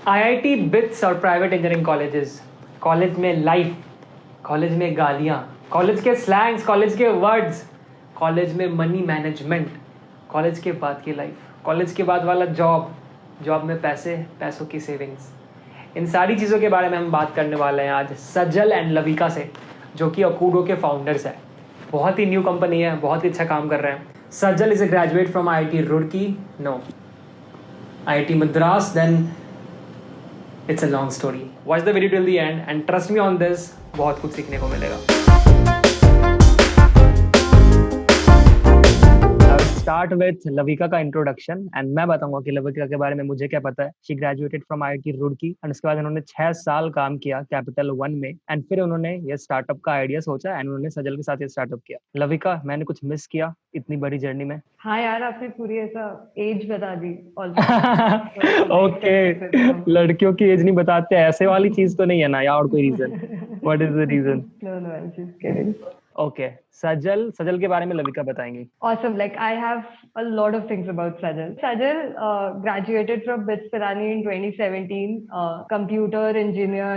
IIT bits और private engineering colleges, college में life, college में गालियाँ, कॉलेज के स्लैंग्स, कॉलेज के वर्ड्स, कॉलेज में मनी मैनेजमेंट, कॉलेज के बाद की लाइफ, कॉलेज के बाद वाला जॉब, जॉब में पैसे, पैसों की सेविंग्स, इन सारी चीज़ों के बारे में हम बात करने वाले हैं आज सजल एंड लविका से, जो कि अकूडो के फाउंडर्स हैं। बहुत ही न्यू कंपनी है, बहुत ही अच्छा काम कर रहे हैं। Sajal is a graduate from IIT Roorkee, no, IIT Madras, then it's a long story. Watch the video till the end and trust me on this, बहुत कुछ सीखने को मिलेगा। स्टार्ट विथ लविका का इंट्रोडक्शन एंड मैं बताऊंगा कि लविका के बारे में मुझे क्या पता है। She graduated from IIT Roorkee and उसके बाद उन्होंने 6 साल काम किया कैपिटल वन में एंड फिर उन्होंने ये स्टार्टअप का आइडिया सोचा एंड उन्होंने सजल के साथ ये स्टार्टअप किया। लविका, मैंने कुछ मिस किया इतनी बड़ी जर्नी में? हाँ यार, आपने पूरी ऐसा एज बता दी ओके, लड़कियों की एज नहीं बताते, ऐसे वाली चीज तो नहीं है ना, या और कोई reason? What is the reason? No no, I am just kidding. Okay, Sajal के बारे में लविका बताएंगी। Awesome. Like I have a lot of things about Sajal. Sajal graduated from BITS Pilani in 2017. Computer engineer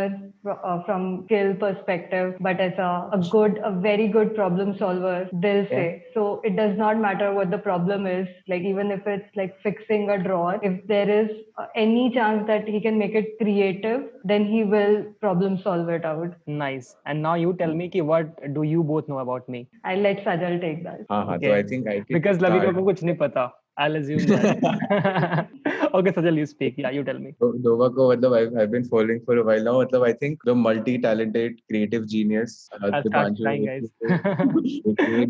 from skill perspective, but as a very good problem solver. Dil se. So it does not matter what the problem is. Like even if it's like fixing a drawer, if there is any chance that he can make it creative, then he will problem solve it out. Nice. And now you tell me कि what do you both know about me? I'll let Sajal take that. हाँ, तो I think I can Because लविका start. को कुछ नहीं पता. I'll assume that. Okay, Sajal, you speak. Yeah, you tell me. Dova को मतलब I've been following for a while now. मतलब I think the multi-talented creative genius. I'll start crying, guys.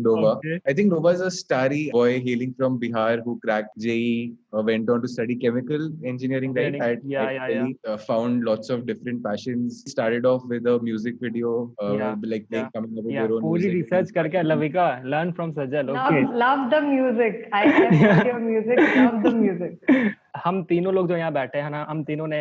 Dova. Okay. I think Dova is a starry boy hailing from Bihar who cracked JEE, went on to study chemical engineering, right? At Delhi, found lots of different passions. Started off with a music video, like coming up with your own पूरी music. research करके लविका learn from Sajal. Okay. Love the music. I have heard your music. Love the music. हम तीनों लोग जो यहाँ बैठे हैं ना, हम तीनों ने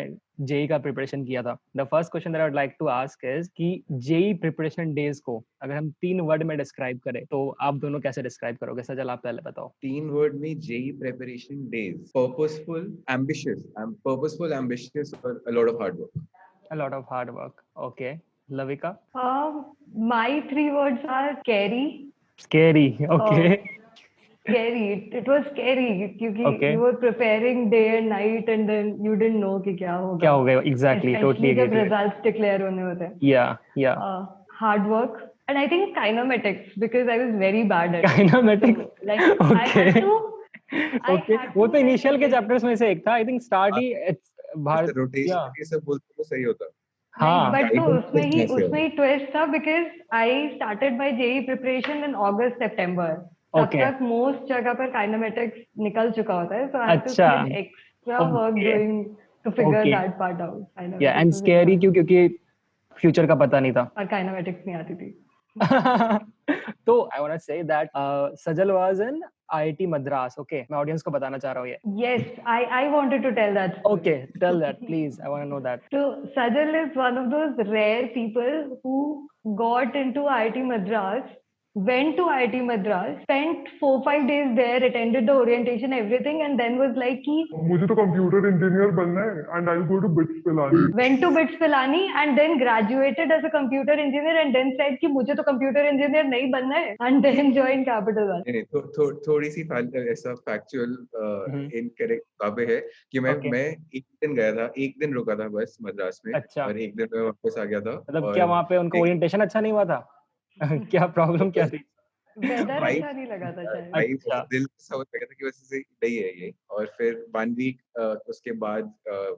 जेई का प्रिपरेशन किया था। The first question that I would like to ask is कि जेई प्रिपरेशन डेज को अगर हम 3 वर्ड में डिस्क्राइब करें तो आप दोनों कैसे डिस्क्राइब करोगे? सजल, आप पहले बताओ। 3 वर्ड में JEE preparation days: purposeful, ambitious और a lot of hard work. A lot of hard work. Okay. Lavika? My 3 words are scary. Scary. Okay. Scary. It was scary क्योंकि you were preparing day and night and then you didn't know कि क्या होगा. Exactly. Totally agree. जब results declare होने होते हैं. Yeah. Hard work. And I think kinematics, because I was very bad at kinematics. So, like I had to. Okay. वो तो initial के chapters में से एक था. I think start he Bharat rotation ये सब बोलते तो सही होता. हाँ, but तो उसमें ही twist था because I started my JEE preparation in August, September. तब तक most जगह पर kinematics निकल चुका होता है, so I had to spend extra work doing to figure that part out. Yeah, and scary क्योंकि future का पता नहीं था और kinematics नहीं आती थी. तो I want to say that Sajal was in IIT Madras. Okay, मैं audience को बताना चाह रहा हूँ ये. Yes, I wanted to tell that. Okay, tell that please. I want to know that. So Sajal is one of those rare people who got into IIT Madras, went to IIT Madras, spent 4-5 days there, attended the orientation, everything, and then was like कि मुझे तो computer engineer बनना है and I'll go to BITS Pilani. Went to BITS Pilani and then graduated as a computer engineer and then said कि मुझे तो computer engineer नहीं बनना है and then joined Capital One. नहीं, थोड़ी सी ऐसा factual incorrect बातें है कि मैं एक दिन गया था, एक दिन रुका था बस मद्रास में और एक दिन में वापस आ गया था. मतलब क्या वहाँ पे उनको ओरिएंटेशन अच्छा नहीं हुआ था? क्या प्रॉब्लम क्या थी? वेदर अच्छा नहीं लगा था शायद. दिल समझ गया था कि वैसे से नहीं है ये. और फिर 1 वीक उसके बाद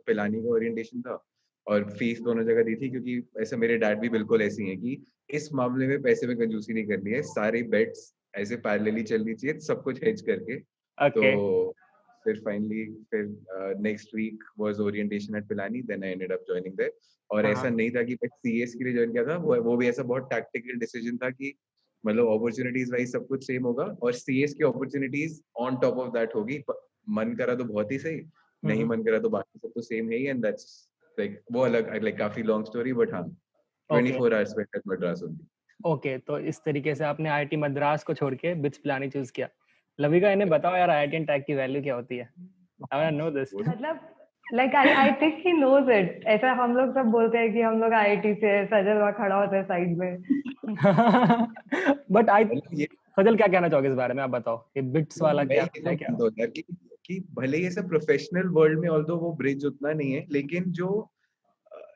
पिलानी का ओरिएंटेशन था और फीस दोनों जगह दी थी क्योंकि ऐसे मेरे डैड भी बिल्कुल ऐसे ही हैं कि इस मामले में पैसे में कंजूसी नहीं करनी है, सारे बेट्स ऐसे पैरेलली चलनी चाहिए, सब कुछ हेज करके. तो फिर finally next week was orientation at Pilani, then I ended up joining there. और ऐसा नहीं था कि मैं सीएस के लिए ज्वाइन किया था, वो भी ऐसा बहुत टैक्टिकल डिसीजन था कि मतलब अपॉर्चुनिटीज वाइज सब कुछ सेम होगा और सीएस की opportunities on top of that होगी. मन करा तो बहुत ही सही, नहीं मन करा तो बाकी सब तो सेम है ही. एंड दैट्स लाइक वो अलग लाइक काफी लॉन्ग स्टोरी, बट हाँ 24 hours spent at Madras only. Okay, तो इस तरीके से आपने आईआईटी मद्रास को छोड़ के बिट्स पिलानी चूज किया. लविका, इन्हें बताओ यार आईआईटी एंड टैग की वैल्यू क्या होती है? I want to know this. मतलब Like I think he knows it. ऐसा हम लोग सब बोलते हैं कि हम लोग आईआईटी से हैं, सजल वहाँ खड़ा होता है साइड में. बट आई मतलब ये सजल क्या कहना चाहोगे इस बारे में, आप बताओ ये बिट्स वाला मैं क्या ये तो है क्या? मानता हूँ यार कि भले ही ऐसा प्रोफेशनल वर्ल्ड में ऑल्दो वो ब्रिज उतना नहीं है, लेकिन जो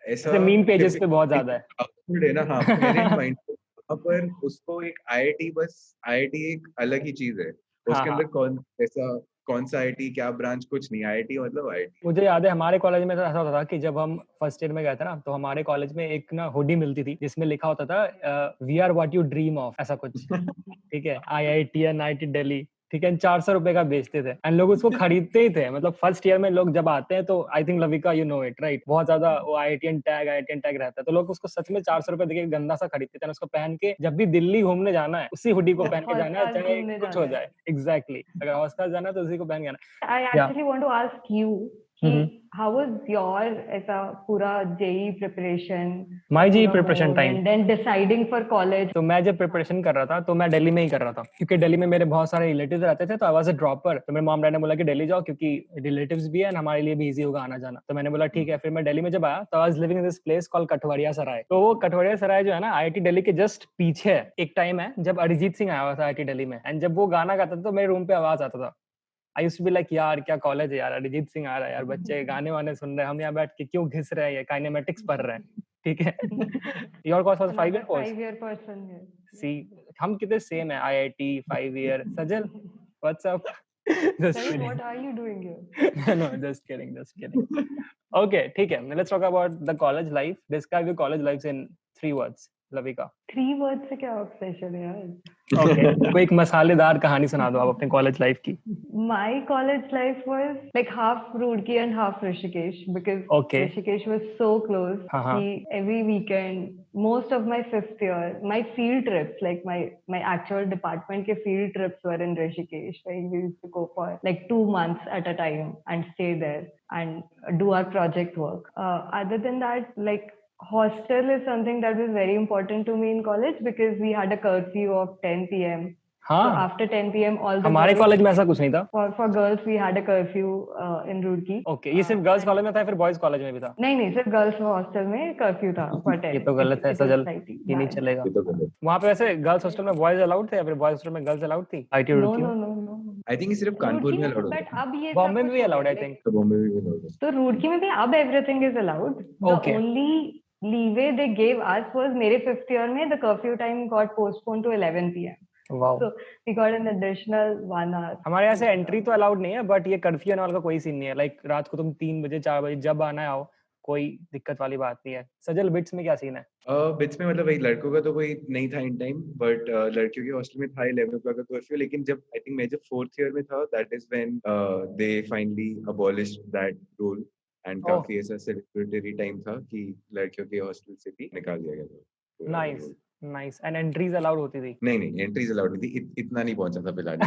ऐसा जैसे मीम पेजेस पे बहुत typical ज्यादा है. output है ना, हाँ, पेरेंट माइंड वहाँ पर उसको एक आईआईटी, बस आईआईटी एक अलग ही चीज है. हाँ उसके हाँ, अंदर कौन सा आईआईटी, क्या ब्रांच, कुछ नहीं. आईआईटी मतलब आईआईटी. मुझे याद है हमारे कॉलेज में तो ऐसा होता था कि जब हम फर्स्ट ईयर में गए थे ना, तो हमारे कॉलेज में एक ना हुडी मिलती थी जिसमें लिखा होता था we are what you dream of, ऐसा कुछ. ठीक है, IIT या NIT दिल्ली, ठीक है, 400 रुपए का बेचते थे एंड लोग उसको खरीदते ही थे. मतलब फर्स्ट ईयर में लोग जब आते हैं तो I think Lavika you know it right, बहुत ज्यादा वो IITian टैग रहता है, तो लोग उसको सच में 400 रुपए देके गंदा सा खरीदते थे और उसको पहन के जब भी दिल्ली घूमने जाना है उसी हुडी को पहन के जाना है, हॉस्टल चाहे घूमने कुछ जाना हो है. जाए. एग्जैक्टली, अगर हॉस्टल जाना है तो उसी को पहन के जाना. I या actually want to ask you कि how was your ऐसा पूरा JEE preparation का माई जी पूरा preparation mood time. and then deciding for college. तो मैं जब प्रिपरेशन कर रहा था तो मैं दिल्ली में ही कर रहा था, क्योंकि दिल्ली में मेरे बहुत सारे रिलेटिव्स रहते थे, तो आई वाज अ ड्रॉपर. तो मेरे मॉम डैड ने बोला कि दिल्ली जाओ क्योंकि रिलेटिव्स भी है और हमारे लिए भी इजी होगा आना जाना. तो मैंने बोला ठीक है. फिर मैं दिल्ली में जब आया तो I was living in this place called Katwaria Sarai. तो वो कठवड़िया सराय जो है ना, IIT दिल्ली के जस्ट पीछे है. एक टाइम है जब अरिजीत सिंह आया हुआ था IIT दिल्ली में, एंड जब वो गाना गाता था तो मेरे रूम पे आवाज आता था. I used to be like यार क्या कॉलेज है यार, अरिजीत सिंह आ रहा है यार, बच्चे गाने वाने सुन रहे हैं, हम यहाँ बैठ के क्यों घिस रहे हैं, ये काइनेमेटिक्स पढ़ रहे हैं. ठीक है. Your course was 5 year Another course. 5-year person है. सी, हम कितने सेम है, IIT 5 year. Sajal what's up? Just Sajal, kidding. what are you doing here? No just kidding. Okay ठीक है, let's talk about the college life. Describe your college life in 3 words, Lavika. 3 words से क्या obsession है यार? Okay, कोई एक मसालेदार कहानी सुना दो आप अपने कॉलेज लाइफ की. My college life was like half Roorkee and half Rishikesh because Okay. Rishikesh was so close. Uh-huh. Every weekend, most of my 5th year, my field trips, like my actual department ke field trips were in Rishikesh. Like we used to go for like 2 months at a time and stay there and do our project work. Other than that, like hostel is something that was very important to me in college because we had a curfew of 10 p.m. So हाँ, after 10 p.m. all the हमारे girls, college में ऐसा कुछ नहीं था. for girls we had a curfew in Roorkee. Okay, ये सिर्फ girls college में था या फिर बॉयज कॉलेज में भी था? नहीं सिर्फ गर्ल्स हॉस्टल में कर्फ्यू था for 10. ये तो गलत है It was सजल, slightly ये नहीं bad. चलेगा. ये तो गलत. वहाँ पे वैसे गर्ल्स हॉस्टल में बॉयज अलाउड थे या फिर बॉयज हॉस्टल में गर्ल्स अलाउड थी IIT No रुड़की में? no. आई थिंक सिर्फ कानपुर Roorkee में में अलाउड but होता है. अब ये बॉम्बे सब में कुछ भी हो अलाउड है गया, आई like, थिंक. तो बॉम्बे में भी अलाउड है. तो Roorkee में भी अब everything is allowed. The Okay. only leeway they gave us was मेरे 5th year में the curfew time got postponed to 11 p.m. Wow. So we got an additional 1 hour. हमारे यहाँ से एंट्री तो अलाउड नहीं है, बट ये कर्फ्यू आने वाला का कोई सीन नहीं है. लाइक रात को तुम 3 बजे 4 बजे जब आना है आओ, कोई दिक्कत वाली बात नहीं है. सजल बिट्स में क्या सीन है? बिट्स में मतलब वही लड़कों का तो कोई नहीं था इन टाइम, बट लड़कियों के हॉस्टल में था 11 o'clock का कर्फ्यू. लेकिन जब आई थिंक मैं जब 4th ईयर में था, that is when they finally abolished that rule. And Oh. काफी ऐसा सेलिब्रेटरी टाइम था कि लड़कियों के हॉस्टल से भी निकाल दिया गया था पूरा nice rule. Nice. And entries allowed होती थी? नहीं एंट्रीज अलाउड नहीं थी. इतना नहीं पहुंचा था फिलहाल.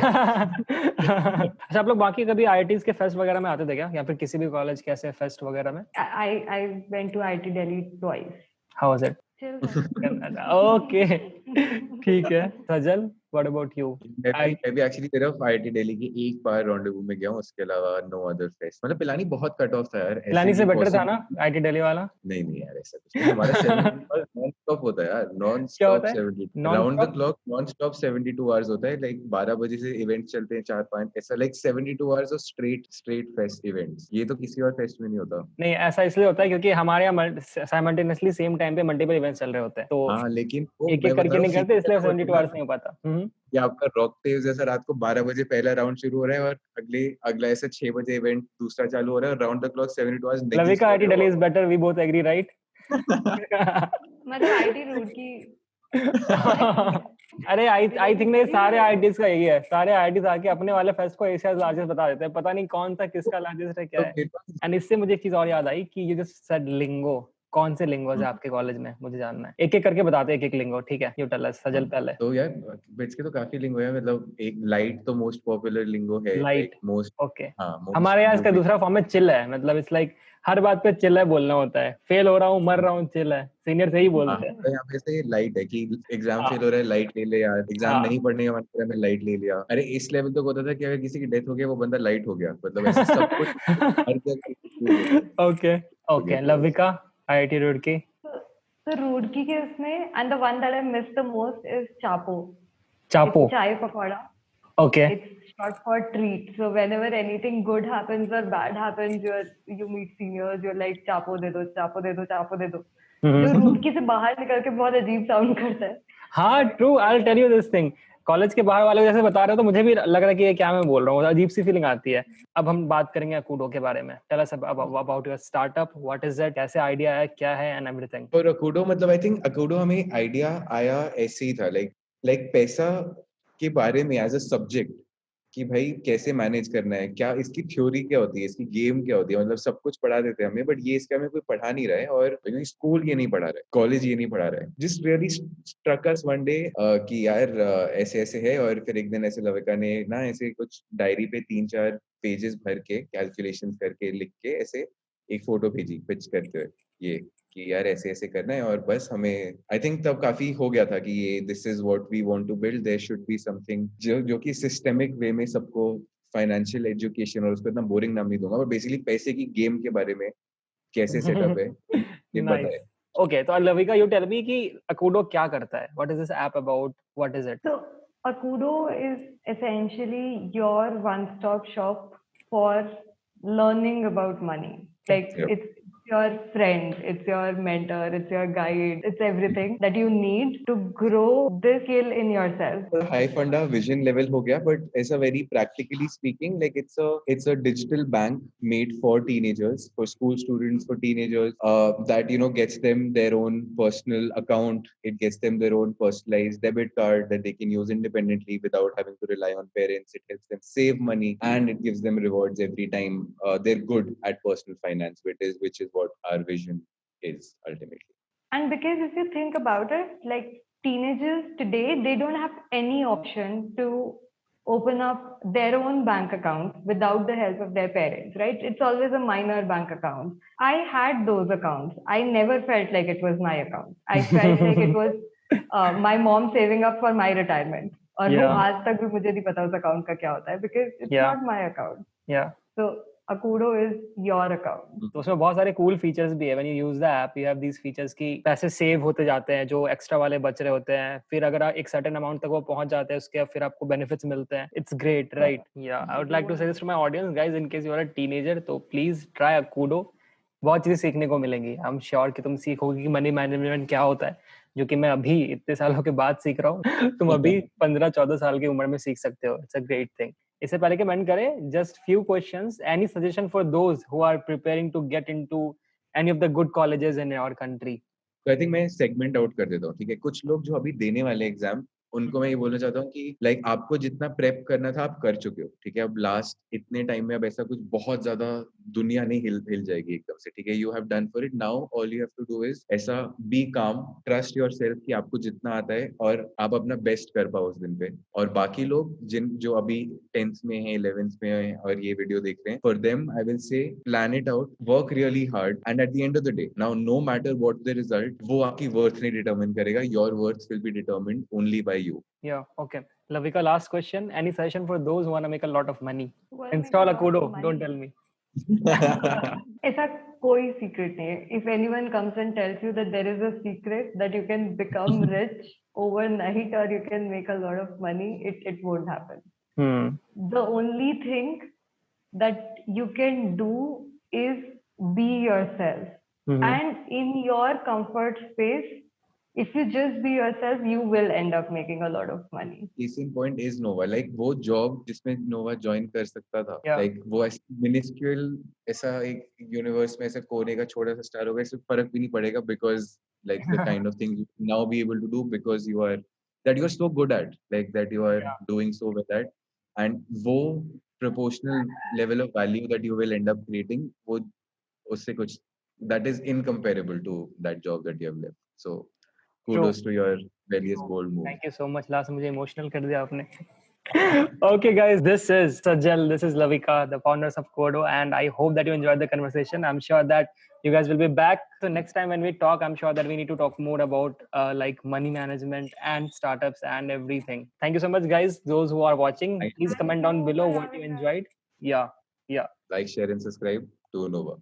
अच्छा, आप लोग बाकी कभी IITs के फेस्ट वगैरह में आते थे क्या, या फिर किसी भी कॉलेज के ऐसे फेस्ट वगैरह में? I went to IIT Delhi twice. How was it? Chill था. ओके. ठीक है. सजल, व्हाट अबाउट यू? मैं भी एक्चुअली सिर्फ आईआईटी दिल्ली की एक बार रॉन्डेवू में गया हूँ. उसके अलावा नो अदर फेस्ट. मतलब पिलानी बहुत कट ऑफ था यार. ऐसे पिलानी से ही बेटर था possible- ना IIT दिल्ली वाला? नहीं यार, ऐसा कुछ नहीं. हमारा 72 नॉन स्टॉप होता है यार. नॉन क्या स्टॉप होता है? 70 Non round the stop? Clock non stop 72 hours होता है. लाइक 12 बजे से इवेंट चलते हैं 4-5 ऐसा. Like 72 hours of straight fest events. ये तो किसी और फेस्ट में नहीं होता. नहीं, ऐसा इसलिए होता है क्योंकि हमारे यहाँ साइमल्टेनियसली सेम टाइम पे मल्टीपल इवेंट्स चल रहे होते हैं, तो हाँ, लेकिन वो एक मैं एक बता करके रहा नहीं हूँ करते, इसलिए सीक्वेंस 72 आवर्स नहीं हो पाता. कि आपका रॉक टेव जैसा रात को 12 बजे पहला राउंड शुरू हो रहा है और अगला ऐसे 6 बजे इवेंट दूसरा चालू हो रहा है. राउंड द क्लॉक 72 आवर्स नहीं Lavika IIT Delhi is better, we both agree right? मतलब IIT Roorkee. अरे आई थिंक नहीं, सारे IITs का यही है. सारे IITs आके अपने वाले फेस्ट को एशिया लार्जेस्ट बता देते हैं. पता नहीं कौन सा किसका लार्जेस्ट है क्या है. एंड इससे मुझे एक चीज और याद आई कि ये जो सेड लिंगो, कौन से लिंगोज है आपके कॉलेज में, मुझे जानना है. एक एक करके बताते हैं, एक एक लिंगो. ठीक है, यू टेल अस. सजल पहले. तो यार बिट्स के तो काफी लिंगो है. मतलब एक लाइट तो मोस्ट पॉपुलर लिंगो है. Light. Most okay. हाँ most हमारे यहाँ इसका used- दूसरा फॉर्म है चिल है. मतलब इट्स लाइक हर बात पे चिल है बोलना होता है, फेल हो रहा हूँ मर रहा हूँ चिल है, सीनियर से ही हाँ बोलते हैं। तो यहाँ पे से लाइट है कि एग्जाम हाँ फेल हो रहा है, लाइट ले ले यार, एग्जाम हाँ नहीं पढ़ने का मन कर रहा है, मैं लाइट ले लिया। अरे इस लेवल तक होता था कि अगर किसी की डेथ हो गया वो बंदा लाइट हो गया, मतलब ऐसे सब कुछ हर जगह excuse होते हैं, ओके हो गया ओके, तो लविका आईआईटी रुड़की। So Roorkee के उसमें, and the one that I miss the most is Chapo. Chapo. It's chai pakoda. Okay. It's short for treat. So whenever anything good happens or bad happens, you meet seniors, you're like चापो दे दो, चापो दे दो, चापो दे दो. जो रूडकी से बाहर निकल के बहुत अजीब साउंड करता है. हाँ true, I tell you this thing, college के बाहर वाले को जैसे बता रहे हो तो मुझे भी लग रहा है कि ये क्या मैं बोल रहा हूँ, अजीब सी फीलिंग आती है। अब हम बात करेंगे अकूडो के बारे में। Tell us about your startup, what is it, कैसे आइडिया है, क्या है एंड एवरीथिंग। और अकूडो मतलब आई थिंक अकूडो हमें आइडिया आया ऐसे ही था, लाइक पैसा के बारे में एज अ सब्जेक्ट, कि भाई कैसे मैनेज करना है, क्या इसकी थ्योरी क्या होती है, इसकी गेम क्या होती है, मतलब सब कुछ पढ़ा देते हैं हमें, बट ये इसका हमें कोई पढ़ा नहीं रहा है, और स्कूल ये नहीं पढ़ा रहा है, कॉलेज ये नहीं पढ़ा रहा है। जिस्ट रियली स्ट्रक अस वन डे कि यार ऐसे ऐसे है, और फिर एक दिन ऐसे लविका ने ना ऐसे कुछ डायरी पे 3-4 पेजेस भर के कैलकुलेशंस करके लिख के ऐसे एक फोटो भेजी पिच करते हुए, ये कि यार ऐसे ऐसे करना है, और बस हमें आई थिंक तब काफी हो गया था कि ये this is what we want to build, there should be something जो कि सिस्टेमिक वे में सबको फाइनेंशियल एजुकेशन, और उसको इतना बोरिंग नाम नहीं दूंगा, पर बेसिकली पैसे की गेम के बारे में कैसे सेटअप है ये नाइस। बताए। ओके, तो लविका यू टेल मी कि अकूडो क्या करता है, what is this app about, what is it. So Akudo is essentially your one-stop shop for learning about money. Like Yep. it's your friend, it's your mentor, it's your guide, it's everything that you need to grow this skill in yourself. High फंडा vision level हो गया, but ऐसा very practically speaking like it's a digital bank made for teenagers, for school students, for teenagers, that gets them their own personal account, it gets them their own personalized debit card that they can use independently without having to rely on parents, it helps them save money, and it gives them rewards every time they're good at personal finance, which is what our vision is ultimately. And because if you think about it, like teenagers today, they don't have any option to open up their own bank account without the help of their parents, right? It's always a minor bank account. I had those accounts. I never felt like it was my account. I felt like it was my mom saving up for my retirement. और वो Yeah. आज तक भी मुझे नहीं पता उस account का क्या होता है because it's Yeah. not my account. Yeah. So Akudo is your account. तो उसमें बहुत सारे कूल फीचर्स भी है। When you use the app you have these features कि पैसे सेव होते जाते हैं जो एक्स्ट्रा वाले बच रहे होते हैं, फिर अगर आप एक सर्टेन अमाउंट तक वो पहुंच जाते हैं उसके फिर आपको बेनिफिट्स मिलते हैं। It's great right. Yeah I would like to say this to my audience guys, in case you are a teenager तो प्लीज ट्राई अकूडो, बहुत चीजें सीखने को मिलेंगी। आई एम श्योर कि तुम सीखोगे कि मनी मैनेजमेंट क्या होता है, जो कि मैं अभी इतने सालों के बाद सीख रहा हूँ तुम अभी 15-14 साल की उम्र में सीख सकते हो। It's a great thing. इससे पहले कि मैं करें, just few questions, any suggestion for those who are preparing to get into any of the good colleges in your country. तो आई थिंक मैं सेगमेंट आउट कर देता हूँ, ठीक है। कुछ लोग जो अभी देने वाले एग्जाम, उनको मैं ये बोलना चाहता हूँ कि लाइक आपको जितना प्रेप करना था आप कर चुके हो, ठीक है। अब लास्ट इतने टाइम में अब ऐसा कुछ बहुत ज्यादा दुनिया नहीं हिल जाएगी एकदम से, ठीक है। You have done for it, now all you have to do is ऐसा be calm, trust yourself कि आपको जितना आता है और आप अपना बेस्ट कर पाओ उस दिन पे। और बाकी लोग जो अभी 10th में है, 11th में है और ये वीडियो देख रहे हैं, for them I will say plan it out, work really hard, and at the end of the day, now no matter what the result, वो आपकी वर्थ नहीं डिटरमिन करेगा, your worth will be determined only by you. Yeah, okay. Lavika, last question. Any suggestion for those who want to make a lot of money? Wanna make a Install lot of Akudo. money. Don't tell me. ऐसा कोई secret नहीं है. If anyone comes and tells you that there is a secret that you can become rich overnight or you can make a lot of money, it won't happen. The only thing that you can do is be yourself. And in your comfort space, if you just be yourself, you will end up making a lot of money. Case in point is Nova. Like वो job जिसमें नोवा join कर सकता था, Yeah. like वो minuscule ऐसा एक universe में ऐसा कोने का छोटा सा स्टार होगा, इससे फर्क भी नहीं पड़ेगा, because like the kind of things you now be able to do because you are so good at, like that you are Yeah. doing so well at, and वो proportional level of value that you will end up creating, वो उससे कुछ that is incomparable to that job that you have left. So kudos to your various bold moves. Thank you so much. Last मुझे emotional कर दिया आपने. Okay, guys, this is Sajal, this is Lavika, the founders of Kodo, and I hope that you enjoyed the conversation. I'm sure that you guys will be back. So next time when we talk, I'm sure that we need to talk more about like money management and startups and everything. Thank you so much, guys. Those who are watching, Thank please you. comment down Thank you below for what you having us. enjoyed. Yeah, yeah. Like, share, and subscribe to Nova.